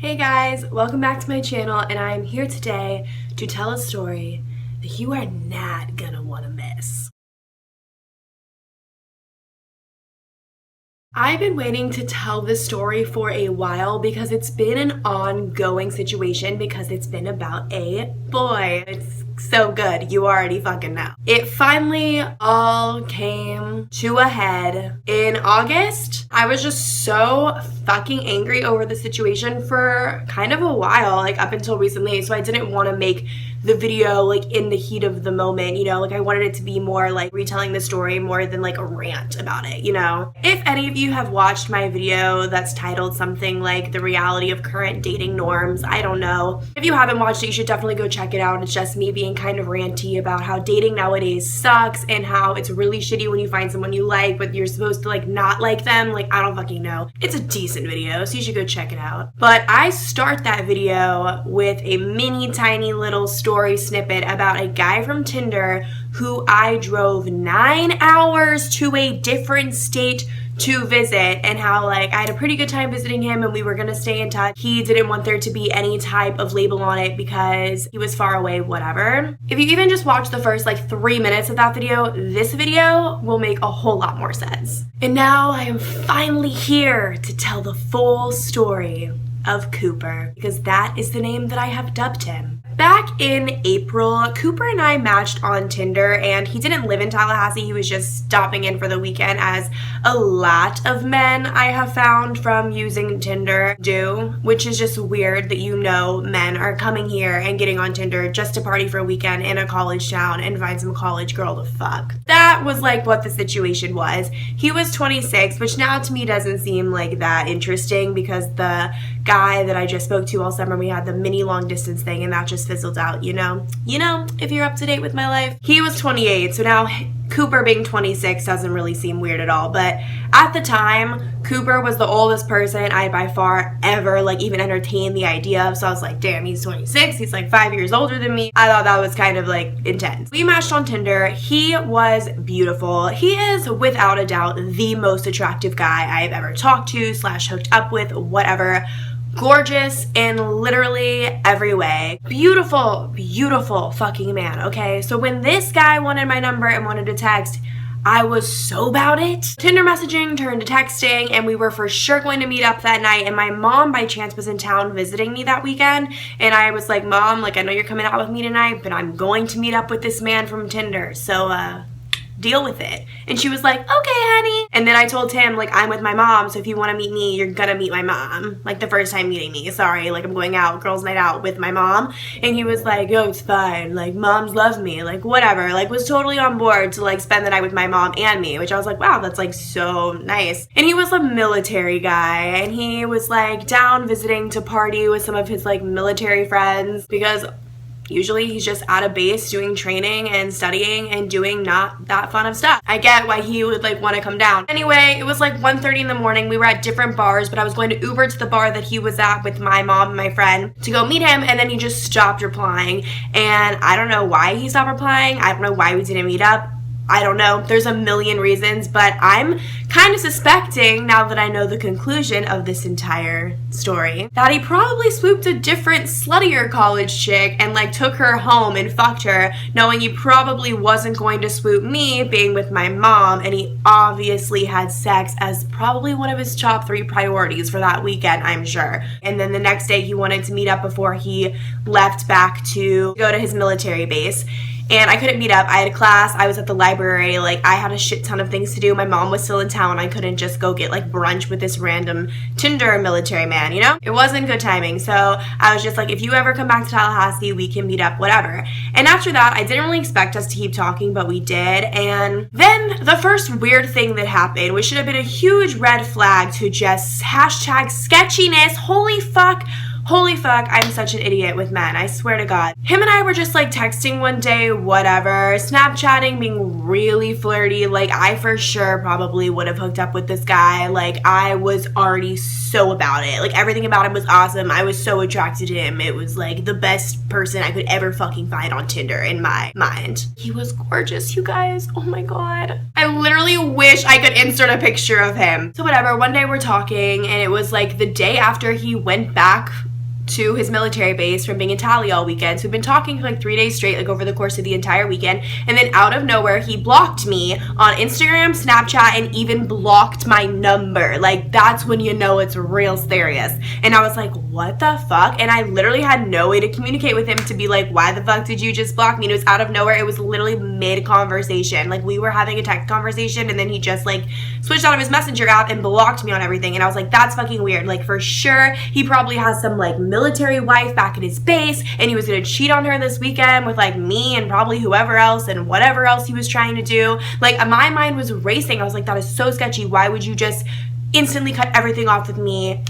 Hey guys, welcome back to my channel, and I am here today to tell a story that you are not gonna want to miss. I've been waiting to tell this story for a while because it's been an ongoing situation because it's been about a boy. It's so good, you already fucking know. It finally all came to a head in August. I was just so fucking angry over the situation for kind of a while, like up until recently, so I didn't want to make the video like in the heat of the moment, you know, like I wanted it to be more like retelling the story more than like a rant about it, you know. If any of you have watched my video that's titled something like the reality of current dating norms, I don't know. If you haven't watched it, you should definitely go check it out. It's just me being kind of ranty about how dating nowadays sucks and how it's really shitty when you find someone you like but you're supposed to like not like them. Like, I don't fucking know. It's a decent video, so you should go check it out. But I start that video with a mini tiny little story snippet about a guy from Tinder who I drove 9 hours to a different state to visit, and how like I had a pretty good time visiting him and we were gonna stay in touch. He didn't want there to be any type of label on it because he was far away, whatever. If you even just watch the first like 3 minutes of that video, this video will make a whole lot more sense. And now I am finally here to tell the full story of Cooper, because that is the name that I have dubbed him. Back in April, Cooper and I matched on Tinder, and he didn't live in Tallahassee. He was just stopping in for the weekend, as a lot of men I have found from using Tinder do, which is just weird that, you know, men are coming here and getting on Tinder just to party for a weekend in a college town and find some college girl to fuck. That was like what the situation was. He was 26, which now to me doesn't seem like that interesting because the guy that I just spoke to all summer, we had the mini long distance thing and that just fizzled out, you know, if you're up to date with my life. He was 28, so now Cooper being 26 doesn't really seem weird at all. But at the time, Cooper was the oldest person I had by far ever like even entertained the idea of. So I was like, damn, he's 26, he's like 5 years older than me. I thought that was kind of like intense. We matched on Tinder. He was beautiful. He is without a doubt the most attractive guy I've ever talked to / hooked up with, whatever. Gorgeous in literally every way. Beautiful, beautiful fucking man, okay? So when this guy wanted my number and wanted to text, I was so about it. Tinder messaging turned to texting, and we were for sure going to meet up that night, and my mom by chance was in town visiting me that weekend, and I was like, Mom, like I know you're coming out with me tonight, but I'm going to meet up with this man from Tinder, so deal with it. And she was like, okay, honey. And then I told him, like, I'm with my mom, so if you want to meet me, you're gonna meet my mom. Like, the first time meeting me. Sorry, like, I'm going out, girls' night out with my mom. And he was like, oh, it's fine. Like, moms love me. Like, whatever. Like, was totally on board to, like, spend the night with my mom and me, which I was like, wow, that's, like, so nice. And he was a military guy, and he was, like, down visiting to party with some of his, like, military friends, because usually he's just at a base doing training and studying and doing not that fun of stuff. I get why he would like want to come down. Anyway, it was like 1:30 in the morning. We were at different bars, but I was going to Uber to the bar that he was at with my mom and my friend to go meet him, and then he just stopped replying. And I don't know why he stopped replying. I don't know why we didn't meet up. I don't know. There's a million reasons, but I'm kind of suspecting, now that I know the conclusion of this entire story, that he probably swooped a different, sluttier college chick and like took her home and fucked her, knowing he probably wasn't going to swoop me being with my mom, and he obviously had sex as probably one of his top 3 priorities for that weekend, I'm sure. And then the next day he wanted to meet up before he left back to go to his military base. And I couldn't meet up. I had a class. I was at the library. Like, I had a shit ton of things to do. My mom was still in town. I couldn't just go get, like, brunch with this random Tinder military man, you know? It wasn't good timing. So I was just like, if you ever come back to Tallahassee, we can meet up, whatever. And after that, I didn't really expect us to keep talking, but we did. And then the first weird thing that happened, which should have been a huge red flag to just hashtag sketchiness, holy fuck, Holy fuck, I'm such an idiot with men, I swear to God. Him and I were just like texting one day, whatever, Snapchatting, being really flirty. Like, I for sure probably would have hooked up with this guy. Like, I was already so about it. Like, everything about him was awesome. I was so attracted to him. It was like the best person I could ever fucking find on Tinder in my mind. He was gorgeous, you guys. Oh my God. I literally wish I could insert a picture of him. So whatever, one day we're talking and it was like the day after he went back to his military base from being in Tally all weekend. So we've been talking for like 3 days straight, like over the course of the entire weekend. And then out of nowhere, he blocked me on Instagram, Snapchat, and even blocked my number. Like, that's when you know it's real serious. And I was like, what the fuck? And I literally had no way to communicate with him to be like, why the fuck did you just block me? And it was out of nowhere. It was literally mid-conversation. Like, we were having a text conversation and then he just like switched out of his messenger app and blocked me on everything. And I was like, that's fucking weird. Like, for sure, he probably has some like military wife back at his base and he was gonna cheat on her this weekend with like me and probably whoever else and whatever else he was trying to do. Like, my mind was racing. I was like, that is so sketchy. Why would you just instantly cut everything off with me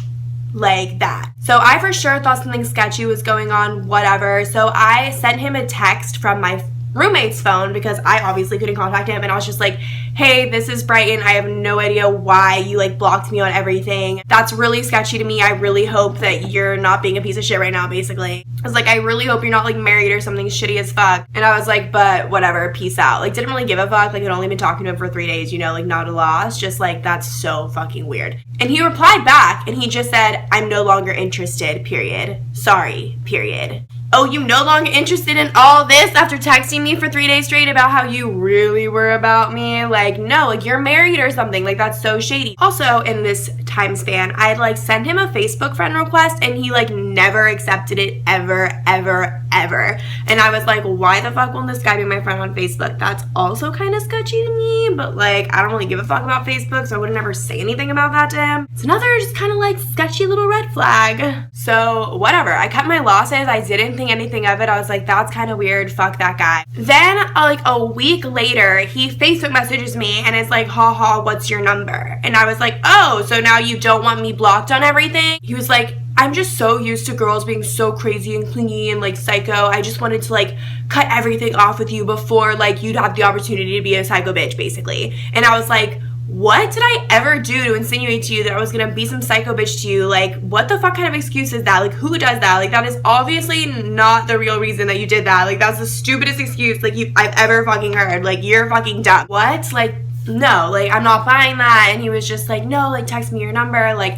like that? So I for sure thought something sketchy was going on, whatever. So I sent him a text from my roommate's phone because I obviously couldn't contact him, and I was just like, hey, this is Brighton. I have no idea why you like blocked me on everything. That's really sketchy to me. I really hope that you're not being a piece of shit right now, basically. I was like, I really hope you're not like married or something shitty as fuck. And I was like, but whatever, peace out. Like, didn't really give a fuck. Like, I'd only been talking to him for 3 days, you know, like not a loss. Just like, that's so fucking weird. And he replied back and he just said, I'm no longer interested, period. Sorry, period. Oh, you no longer interested in all this after texting me for 3 days straight about how you really were about me? Like, no, like you're married or something. Like, that's so shady. Also, in this time span, I'd like send him a Facebook friend request and he like never accepted it ever, ever, ever. And I was like, why the fuck won't this guy be my friend on Facebook? That's also kind of sketchy to me, but like, I don't really give a fuck about Facebook, so I would never say anything about that to him. It's another just kind of like sketchy little red flag. So whatever, I cut my losses. I didn't think anything of it. I was like, that's kind of weird, fuck that guy. Then like a week later, he Facebook messages me and is like, haha, what's your number? And I was like, oh, so now you don't want me blocked on everything? He was like, I'm just so used to girls being so crazy and clingy and like psycho. I just wanted to like cut everything off with you before like you'd have the opportunity to be a psycho bitch, basically. And I was like, what did I ever do to insinuate to you that I was gonna be some psycho bitch to you? Like, what the fuck kind of excuse is that? Like, who does that? Like, that is obviously not the real reason that you did that. Like, that's the stupidest excuse like I've ever fucking heard. Like, you're fucking dumb. What? Like, no, like, I'm not buying that. And he was just like, no, like, text me your number. Like,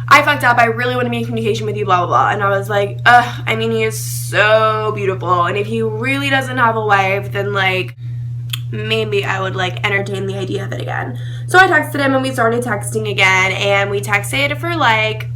I fucked up. I really want to be in communication with you, blah, blah, blah. And I was like, ugh, I mean, he is so beautiful. And if he really doesn't have a wife, then like, maybe I would like entertain the idea of it again. So I texted him and we started texting again, and we texted for like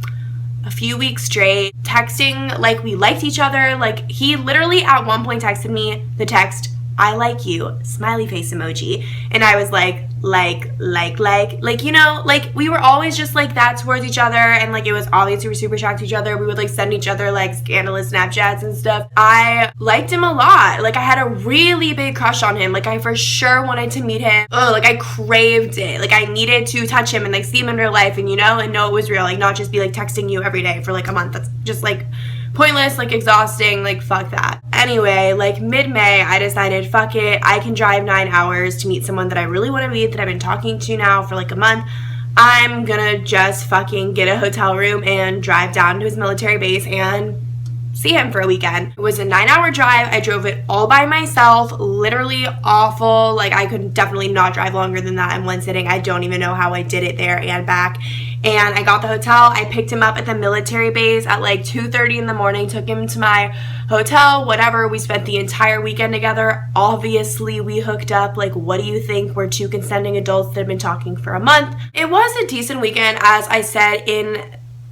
a few weeks straight, texting like we liked each other. Like, he literally at one point texted me the text, I like you, smiley face emoji. And I was like, you know, like we were always just like that towards each other, and like it was obvious we were super shocked to each other. We would like send each other like scandalous Snapchats and stuff. I liked him a lot. Like, I had a really big crush on him. Like, I for sure wanted to meet him. Oh, like I craved it. Like, I needed to touch him and like see him in real life, and you know, and know it was real. Like, not just be like texting you every day for like a month. That's just like pointless, like exhausting, like fuck that. Anyway, like mid-May, I decided, fuck it, I can drive 9 hours to meet someone that I really want to meet, that I've been talking to now for like a month. I'm gonna just fucking get a hotel room and drive down to his military base and see him for a weekend. It was a 9-hour drive. I drove it all by myself, literally awful. Like, I could definitely not drive longer than that in one sitting. I don't even know how I did it there and back. And I got the hotel. I picked him up at the military base at like 2:30 in the morning, took him to my hotel, whatever. We spent the entire weekend together. Obviously, we hooked up. Like, what do you think? We're two consenting adults that have been talking for a month. It was a decent weekend, as I said in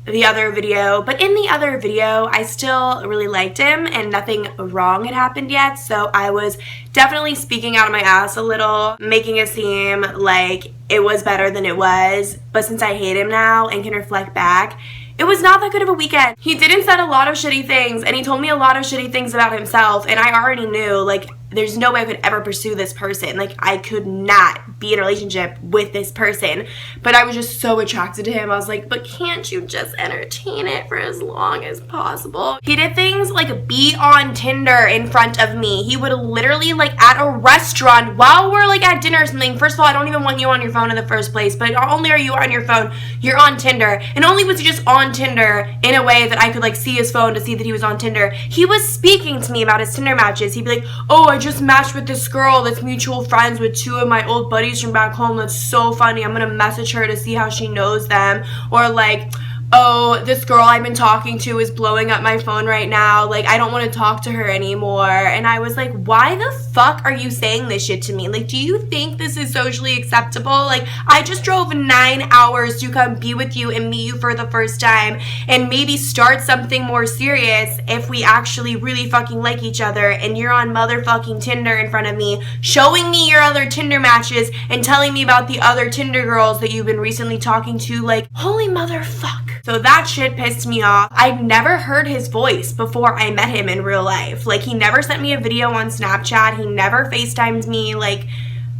the other video, but in the other video, I still really liked him and nothing wrong had happened yet. So I was definitely speaking out of my ass a little, making it seem like it was better than it was. But since I hate him now and can reflect back, it was not that good of a weekend. He didn't said a lot of shitty things, and he told me a lot of shitty things about himself, and I already knew, like, there's no way I could ever pursue this person. Like, I could not be in a relationship with this person. But I was just so attracted to him. I was like, but can't you just entertain it for as long as possible? He did things like be on Tinder in front of me. He would literally, like, at a restaurant while we're like at dinner or something. First of all, I don't even want you on your phone in the first place, but not only are you on your phone, you're on Tinder. And only was he just on Tinder in a way that I could like see his phone to see that he was on Tinder. He was speaking to me about his Tinder matches. He'd be like, oh, I just matched with this girl that's mutual friends with 2 of my old buddies from back home. That's so funny. I'm gonna message her to see how she knows them. Or like, oh, this girl I've been talking to is blowing up my phone right now. Like, I don't want to talk to her anymore. And I was like, why the fuck are you saying this shit to me? Like, do you think this is socially acceptable? Like, I just drove 9 hours to come be with you and meet you for the first time and maybe start something more serious if we actually really fucking like each other, and you're on motherfucking Tinder in front of me, showing me your other Tinder matches and telling me about the other Tinder girls that you've been recently talking to. Like, holy motherfuck. So that shit pissed me off. I'd never heard his voice before I met him in real life. Like, he never sent me a video on Snapchat. He never FaceTimed me. Like,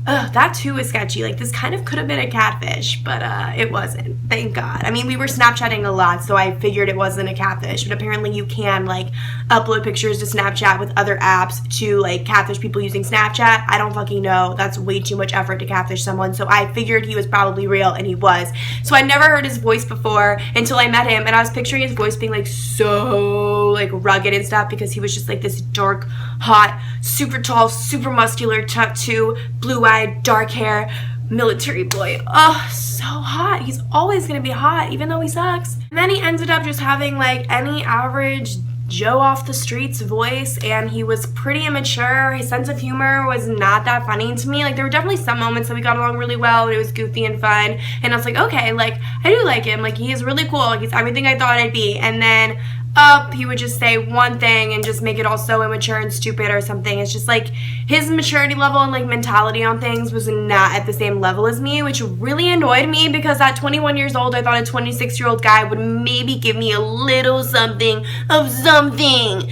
that too was sketchy. Like, this kind of could have been a catfish, but it wasn't. Thank God. I mean, we were Snapchatting a lot, so I figured it wasn't a catfish. But apparently you can, like, upload pictures to Snapchat with other apps to, like, catfish people using Snapchat. I don't fucking know. That's way too much effort to catfish someone. So I figured he was probably real, and he was. So I never heard his voice before until I met him, and I was picturing his voice being, like, so, like, rugged and stuff, because he was just, like, this dark, hot, super tall, super muscular, tattoo, blue-eyed, dark hair, military boy. Oh, so hot. He's always gonna be hot, even though he sucks. And then he ended up just having like any average Joe off the streets voice, and he was pretty immature. His sense of humor was not that funny to me. Like, there were definitely some moments that we got along really well and it was goofy and fun, and I was like, okay, like, I do like him. Like, he is really cool. Like, he's everything I thought I'd be. And then he would just say one thing and just make it all so immature and stupid or something. It's just like his maturity level and like mentality on things was not at the same level as me, which really annoyed me, because at 21 years old I thought a 26-year-old guy would maybe give me a little something of something,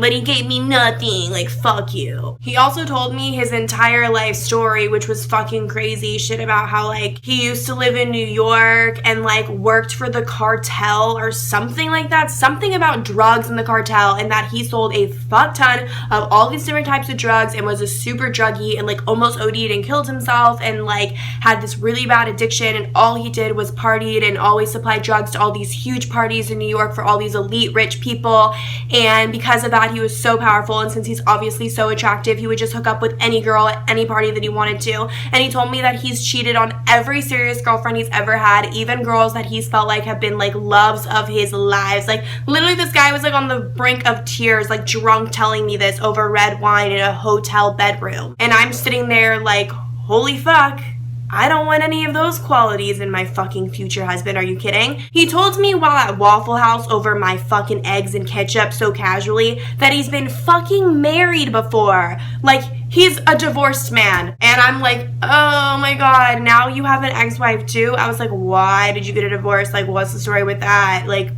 but he gave me nothing. Like, fuck you. He also told me his entire life story, which was fucking crazy shit, about how like he used to live in New York and like worked for the cartel or something like that. Something about drugs in the cartel, and that he sold a fuck ton of all these different types of drugs and was a super druggie and like almost OD'd and killed himself and like had this really bad addiction, and all he did was partied and always supplied drugs to all these huge parties in New York for all these elite rich people. And because of that, he was so powerful, and since he's obviously so attractive, he would just hook up with any girl at any party that he wanted to. And he told me that he's cheated on every serious girlfriend he's ever had, even girls that he's felt like have been like loves of his lives. Like, literally, this guy was like on the brink of tears, like drunk, telling me this over red wine in a hotel bedroom. And I'm sitting there like, holy fuck, I don't want any of those qualities in my fucking future husband. Are you kidding? He told me while at Waffle House over my fucking eggs and ketchup so casually that he's been fucking married before. Like, he's a divorced man. And I'm like, oh my God, now you have an ex-wife too? I was like, why did you get a divorce? Like, what's the story with that? Like,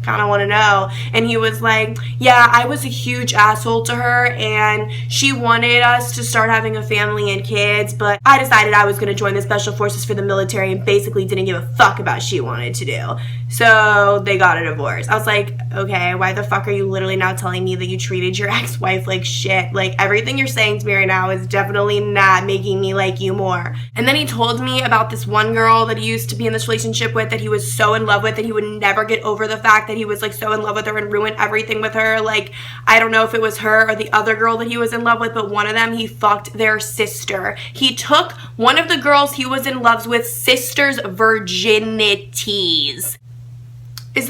kind of want to know. And he was like, yeah, I was a huge asshole to her and she wanted us to start having a family and kids, but I decided I was going to join the special forces for the military and basically didn't give a fuck about what she wanted to do. So they got a divorce. I was like, okay, why the fuck are you literally now telling me that you treated your ex-wife like shit? Like, everything you're saying to me right now is definitely not making me like you more. And then he told me about this one girl that he used to be in this relationship with that he was so in love with that he would never get over the fact that he was like so in love with her and ruined everything with her. Like, I don't know if it was her or the other girl that he was in love with, but one of them, he fucked their sister. He took one of the girls he was in love with sister's virginities. Is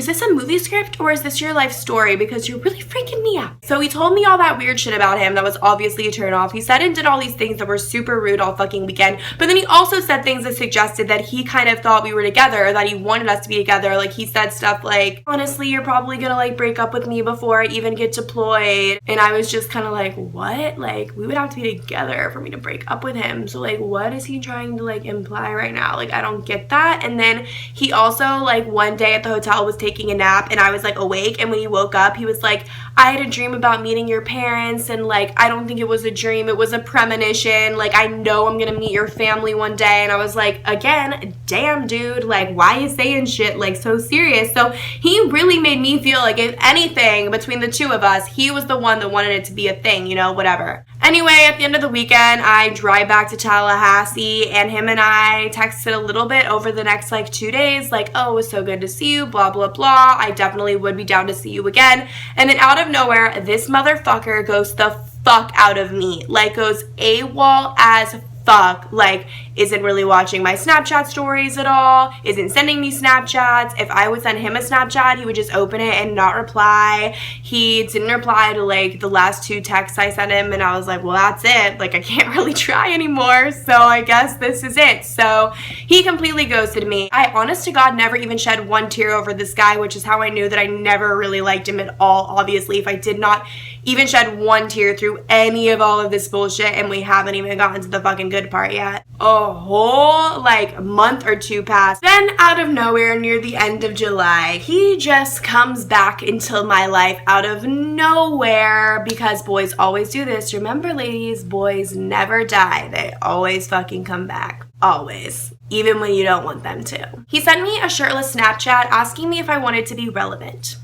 this a movie script or is this your life story? Because you're really freaking me out. So he told me all that weird shit about him that was obviously a turn off. He said and did all these things that were super rude all fucking weekend. But then he also said things that suggested that he kind of thought we were together, that he wanted us to be together. Like, he said stuff like, honestly, you're probably gonna like break up with me before I even get deployed. And I was just kind of like, what? Like, we would have to be together for me to break up with him. So like, what is he trying to like imply right now? Like, I don't get that. And then he also like one day at the hotel was taking taking a nap and I was like awake, and when he woke up he was like, I had a dream about meeting your parents, and like I don't think it was a dream, it was a premonition, like I know I'm gonna meet your family one day. And I was like, again, damn dude, like why you saying shit like so serious? So he really made me feel like if anything between the two of us, he was the one that wanted it to be a thing, you know, whatever. Anyway, at the end of the weekend, I drive back to Tallahassee, and him and I texted a little bit over the next like 2 days, like, oh, it was so good to see you, blah, blah, blah. I definitely would be down to see you again. And then out of nowhere, this motherfucker goes the fuck out of me. Like, goes AWOL as fuck. Like, isn't really watching my Snapchat stories at all, isn't sending me Snapchats. If I would send him a Snapchat, he would just open it and not reply. He didn't reply to like the last 2 texts I sent him, and I was like, well, that's it. Like, I can't really try anymore, so I guess this is it. So he completely ghosted me. I, honest to God, never even shed one tear over this guy, which is how I knew that I never really liked him at all, obviously, if I did not even shed one tear through any of all of this bullshit, and we haven't even gotten to the fucking good part yet. A whole like month or 2 passed. Then out of nowhere, near the end of July, he just comes back into my life out of nowhere, because boys always do this. Remember, ladies, boys never die. They always fucking come back. Always. Even when you don't want them to. He sent me a shirtless Snapchat asking me if I wanted to be relevant.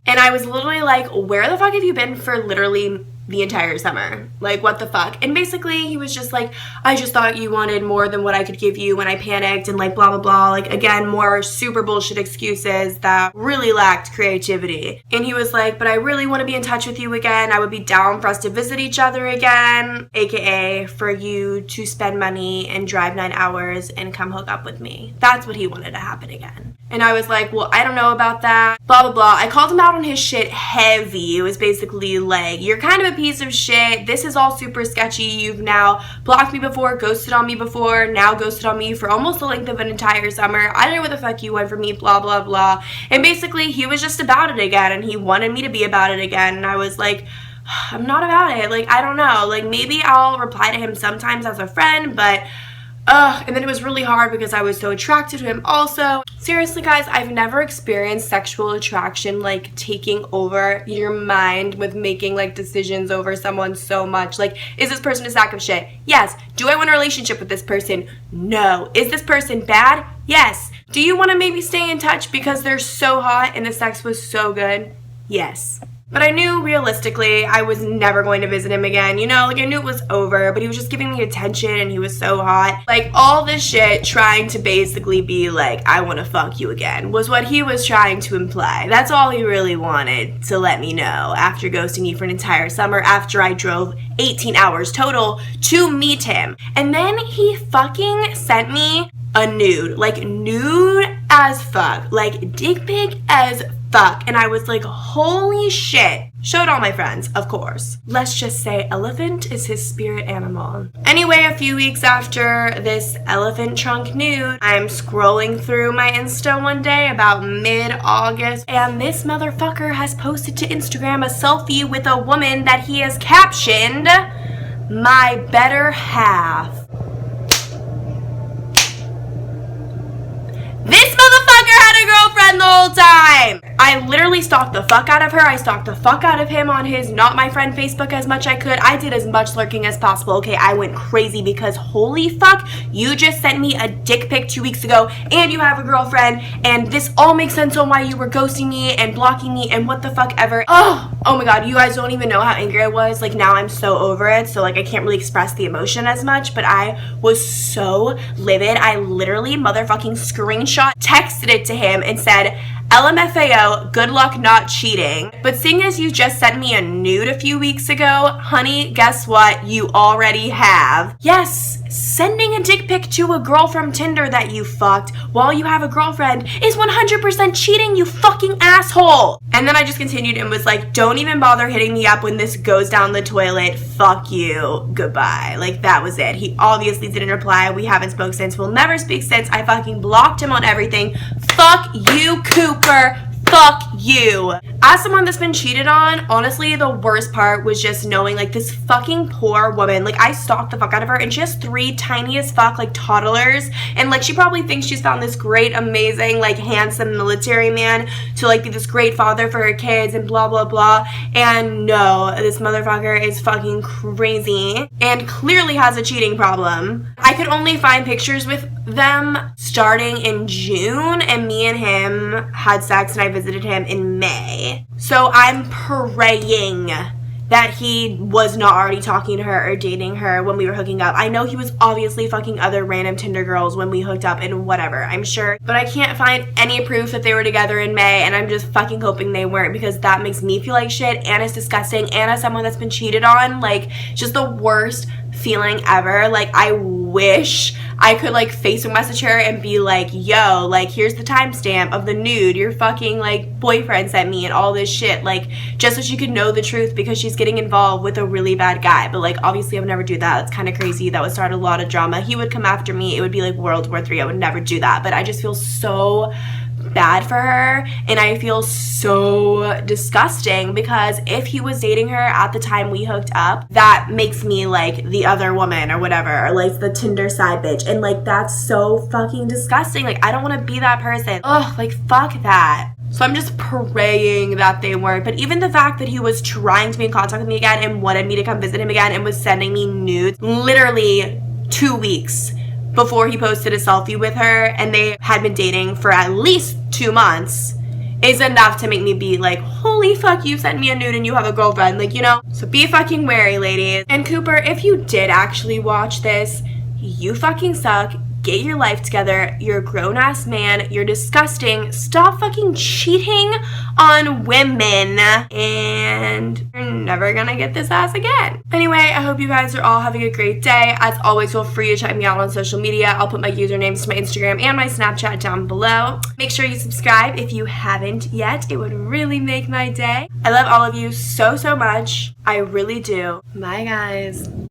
And I was literally like, where the fuck have you been for literally the entire summer? Like, what the fuck? And basically he was just like, I just thought you wanted more than what I could give you when I panicked, and like blah blah blah. Like, again, more super bullshit excuses that really lacked creativity. And he was like, but I really want to be in touch with you again. I would be down for us to visit each other again, aka for you to spend money and drive 9 hours and come hook up with me. That's what he wanted to happen again. And I was like, well, I don't know about that, blah blah blah. I called him out on his shit heavy. It was basically like, you're kind of a piece of shit. This is all super sketchy. You've now blocked me before, ghosted on me before, now ghosted on me for almost the length of an entire summer. I don't know what the fuck you want from me, blah blah blah. And basically he was just about it again, and he wanted me to be about it again. And I was like, I'm not about it. Like, I don't know. Like, maybe I'll reply to him sometimes as a friend, but and then it was really hard because I was so attracted to him also. Seriously, guys, I've never experienced sexual attraction like taking over your mind with making like decisions over someone so much. Like, is this person a sack of shit? Yes. Do I want a relationship with this person? No. Is this person bad? Yes. Do you want to maybe stay in touch because they're so hot and the sex was so good? Yes. But I knew realistically I was never going to visit him again, you know, like I knew it was over, but he was just giving me attention and he was so hot. Like, all this shit trying to basically be like, I want to fuck you again, was what he was trying to imply. That's all he really wanted to let me know after ghosting me for an entire summer, after I drove 18 hours total to meet him. And then he fucking sent me a nude, like nude as fuck, like dick pic as fuck. And I was like, holy shit. Showed all my friends, of course. Let's just say elephant is his spirit animal. Anyway, a few weeks after this elephant trunk nude, I'm scrolling through my Insta one day about mid-August, and this motherfucker has posted to Instagram a selfie with a woman that he has captioned, "My better half." This motherfucker had a girlfriend the whole time. I literally stalked the fuck out of her. I stalked the fuck out of him on his Not My Friend Facebook as much I could. I did as much lurking as possible. Okay, I went crazy because holy fuck, you just sent me a dick pic 2 weeks ago and you have a girlfriend, and this all makes sense on why you were ghosting me and blocking me and what the fuck ever. Oh my god, you guys don't even know how angry I was. Like, now I'm so over it, so like I can't really express the emotion as much, but I was so livid. I literally motherfucking texted it to him and said, LMFAO, good luck not cheating. But seeing as you just sent me a nude a few weeks ago, honey, guess what? You already have. Yes, sending a dick pic to a girl from Tinder that you fucked while you have a girlfriend is 100% cheating, you fucking asshole. And then I just continued and was like, don't even bother hitting me up when this goes down the toilet. Fuck you. Goodbye. Like, that was it. He obviously didn't reply. We haven't spoke since. We'll never speak since. I fucking blocked him on everything. Fuck you, Cooper. Fuck you. As someone that's been cheated on, honestly, the worst part was just knowing, like, this fucking poor woman, like, I stalked the fuck out of her, and she has 3 tiny as fuck, like, toddlers, and, like, she probably thinks she's found this great, amazing, like, handsome military man to, like, be this great father for her kids, and blah, blah, blah, and no, this motherfucker is fucking crazy, and clearly has a cheating problem. I could only find pictures with them starting in June, and me and him had sex, and I visited him in May. So I'm praying that he was not already talking to her or dating her when we were hooking up. I know he was obviously fucking other random Tinder girls when we hooked up and whatever, I'm sure. But I can't find any proof that they were together in May, and I'm just fucking hoping they weren't, because that makes me feel like shit, and it's disgusting, and as someone that's been cheated on, like, just the worst feeling ever. Like, I wish I could, like, Facebook message her and be like, yo, like, here's the timestamp of the nude your fucking, like, boyfriend sent me and all this shit, like, just so she could know the truth, because she's getting involved with a really bad guy. But, like, obviously I would never do that. That's kind of crazy. That would start a lot of drama. He would come after me. It would be like World War III. I would never do that. But I just feel so bad for her, and I feel so disgusting, because if he was dating her at the time we hooked up, that makes me like the other woman or whatever, or like the Tinder side bitch, and like that's so fucking disgusting. Like, I don't want to be that person. Ugh, like, fuck that. So I'm just praying that they weren't. But even the fact that he was trying to be in contact with me again and wanted me to come visit him again and was sending me nudes literally 2 weeks before he posted a selfie with her, and they had been dating for at least 2 months, is enough to make me be like, holy fuck, you sent me a nude and you have a girlfriend, like, you know? So be fucking wary, ladies. And Cooper, if you did actually watch this, you fucking suck. Get your life together. You're a grown-ass man. You're disgusting. Stop fucking cheating on women, and you're never gonna get this ass again. Anyway, I hope you guys are all having a great day. As always, feel free to check me out on social media. I'll put my usernames to my Instagram and my Snapchat down below. Make sure you subscribe if you haven't yet. It would really make my day. I love all of you so, so much. I really do. Bye, guys.